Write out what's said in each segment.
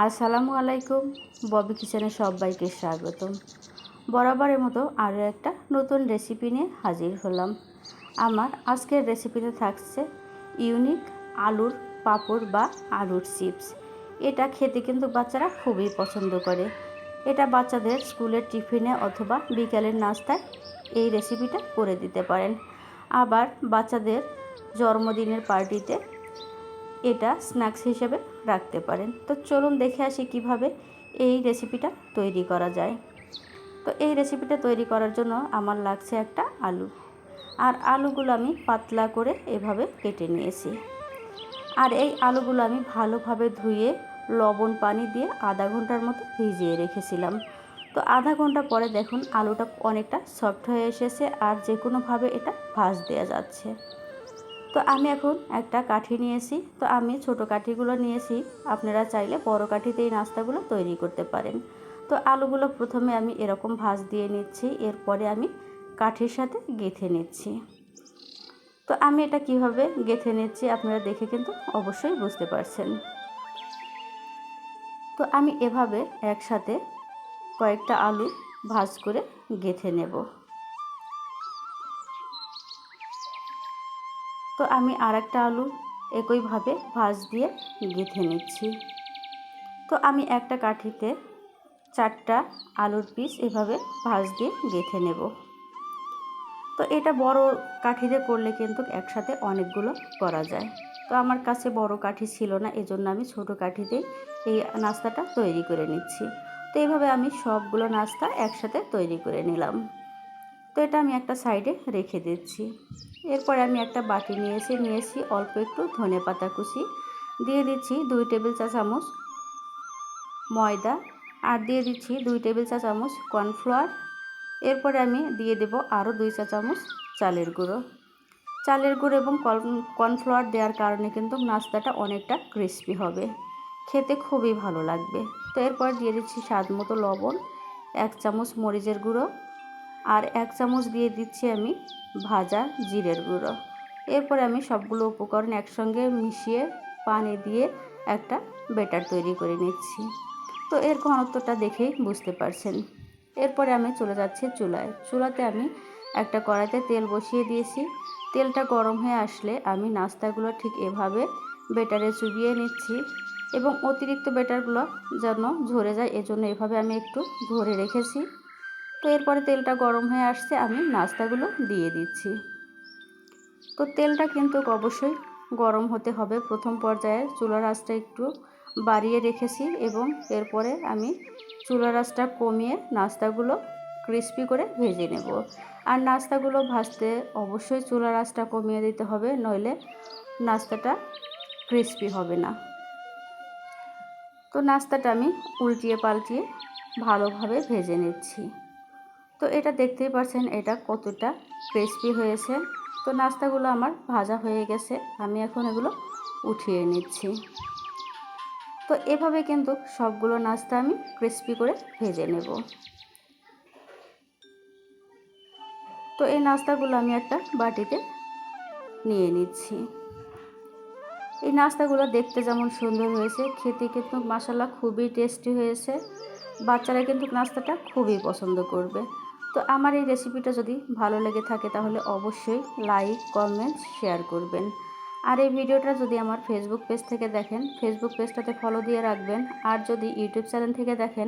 আসসালামু আলাইকুম। ববি কিচেনে সবাইকে স্বাগতম। বরাবরের মতো আরও একটা নতুন রেসিপি নিয়ে হাজির হলাম। আমার আজকের রেসিপিতে থাকছে ইউনিক আলুর পাঁপড় বা আলুর চিপস। এটা খেতে কিন্তু বাচ্চারা খুবই পছন্দ করে। এটা বাচ্চাদের স্কুলের টিফিনে অথবা বিকালের নাস্তায় এই রেসিপিটা করে দিতে পারেন। আবার বাচ্চাদের জন্মদিনের পার্টিতে এটা স্ন্যাক্স হিসেবে রাখতে পারেন। তো চলুন দেখে আসি কিভাবে এই রেসিপিটা তৈরি করা যায়। তো এই রেসিপিটা তৈরি করার জন্য আমার লাগছে একটা আলু, আর আলুগুলো আমি পাতলা করে এভাবে কেটে নিয়েছি। আর এই আলুগুলো আমি ভালোভাবে ধুয়ে লবণ পানি দিয়ে আধা ঘন্টার মতো ভিজিয়ে রেখেছিলাম। তো আধা ঘন্টা পরে দেখুন আলুটা অনেকটা সফট হয়ে এসেছে, আর যে কোনোভাবে এটা ভাঁজ দেওয়া যাচ্ছে। তো আমি এখন একটা কাঠি নিয়েছি। তো আমি ছোট কাঠিগুলো নিয়েছি, আপনারা চাইলে বড় কাঠিতে এই নাস্তাগুলো তৈরি করতে পারেন। তো আলুগুলো প্রথমে আমি এরকম ভাঁজ দিয়ে নিচ্ছি, এরপরে আমি কাঠির সাথে গেঁথে নিচ্ছি। তো আমি এটা কিভাবে গেঁথে নিচ্ছি আপনারা দেখে কিন্তু অবশ্যই বুঝতে পারছেন। তো আমি এভাবে একসাথে কয়েকটা আলু ভাঁজ করে গেঁথে নেব। তো আমি আরেকটা আলু একইভাবে ভাঁজ দিয়ে গেঁথে নিচ্ছি। তো আমি একটা কাঠিতে 4টা আলুর পিস এভাবে ভাঁজ দিয়ে গেঁথে নেব। তো এটা বড় কাঠিতে করলে কিন্তু একসাথে অনেকগুলো করা যায়। তো আমার কাছে বড় কাঠি ছিল না, এজন্য আমি ছোট কাঠিতেই এই নাস্তাটা তৈরি করে নিচ্ছি। তো এইভাবে আমি সবগুলো নাস্তা একসাথে তৈরি করে নিলাম। তো এটা আমি একটা সাইডে রেখে দিচ্ছি। এরপরে আমি একটা বাটি নিয়েছি অল্প একটু ধনেপাতা কুচি, দিয়ে দিচ্ছি 2 টেবিল চা চামচ ময়দা, আর দিয়ে দিচ্ছি 2 টেবিল চা চামচ কর্নফ্লাওয়ার। এরপরে আমি দিয়ে দেব আরও 2 চা চামচ চালের গুঁড়ো। চালের গুঁড়ো এবং কর্নফ্লাওয়ার দেওয়ার কারণে কিন্তু নাস্তাটা অনেকটা ক্রিস্পি হবে, খেতে খুবই ভালো লাগবে। তো এরপর দিয়ে দিচ্ছি স্বাদ মতো লবণ, 1 চামচ মরিচের গুঁড়ো, আর 1 চামচ দিয়ে দিচ্ছি আমি ভাজা জিরের গুঁড়ো। এরপরে আমি সবগুলো উপকরণ একসঙ্গে মিশিয়ে পানি দিয়ে একটা ব্যাটার তৈরি করে নিচ্ছি। তো এর ঘনত্বটা দেখেই বুঝতে পারছেন। এরপরে আমি চলে যাচ্ছি চুলাতে আমি একটা কড়াইতে তেল বসিয়ে দিয়েছি। তেলটা গরম হয়ে আসলে আমি নাস্তাগুলো ঠিক এভাবে ব্যাটারে চুবিয়ে নিচ্ছি, এবং অতিরিক্ত ব্যাটারগুলো যেন ঝরে যায় এজন্য এভাবে আমি একটু ধরে রেখেছি। তো এরপরে তেলটা গরম হয়ে আসছে, আমি নাস্তাগুলো দিয়ে দিচ্ছি। তো তেলটা কিন্তু অবশ্যই গরম হতে হবে। প্রথম পর্যায়ে চুলার আঁচটা একটু বাড়িয়ে রেখেছি, এবং এরপরে আমি চুলার আঁচটা কমিয়ে নাস্তাগুলো ক্রিস্পি করে ভেজে নেব। আর নাস্তাগুলো ভাজতে অবশ্যই চুলার আঁচটা কমিয়ে দিতে হবে, নইলে নাস্তাটা ক্রিস্পি হবে না। তো নাস্তাটা আমি উল্টিয়ে পাল্টিয়ে ভালোভাবে ভেজে নিচ্ছি। তো এটা দেখতেই পাচ্ছেন এটা কতটা ক্রিস্পি হয়েছে। তো নাস্তাগুলো আমার ভাজা হয়ে গেছে, আমি এখন এগুলো উঠিয়ে নিচ্ছি। তো এভাবে কিন্তু সবগুলো নাস্তা আমি ক্রিস্পি করে ভেজে নেব। তো এই নাস্তাগুলো আমি একটা বাটিতে নিয়ে নিচ্ছি। এই নাস্তাগুলো দেখতে যেমন সুন্দর হয়েছে, খেতে কিন্তু মাশাআল্লাহ খুবই টেস্টি হয়েছে। বাচ্চারা কিন্তু নাস্তাটা খুবই পছন্দ করবে। তো আমার এই রেসিপিটা যদি ভালো লেগে থাকে তাহলে অবশ্যই লাইক, কমেন্ট, শেয়ার করবেন। আর এই ভিডিওটা যদি আমার ফেসবুক পেজ থেকে দেখেন, ফেসবুক পেজটাতে ফলো দিয়ে রাখবেন। আর যদি ইউটিউব চ্যানেল থেকে দেখেন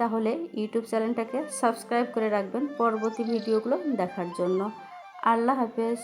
তাহলে ইউটিউব চ্যানেলটাকে সাবস্ক্রাইব করে রাখবেন পরবর্তী ভিডিওগুলো দেখার জন্য। আল্লাহ হাফেজ।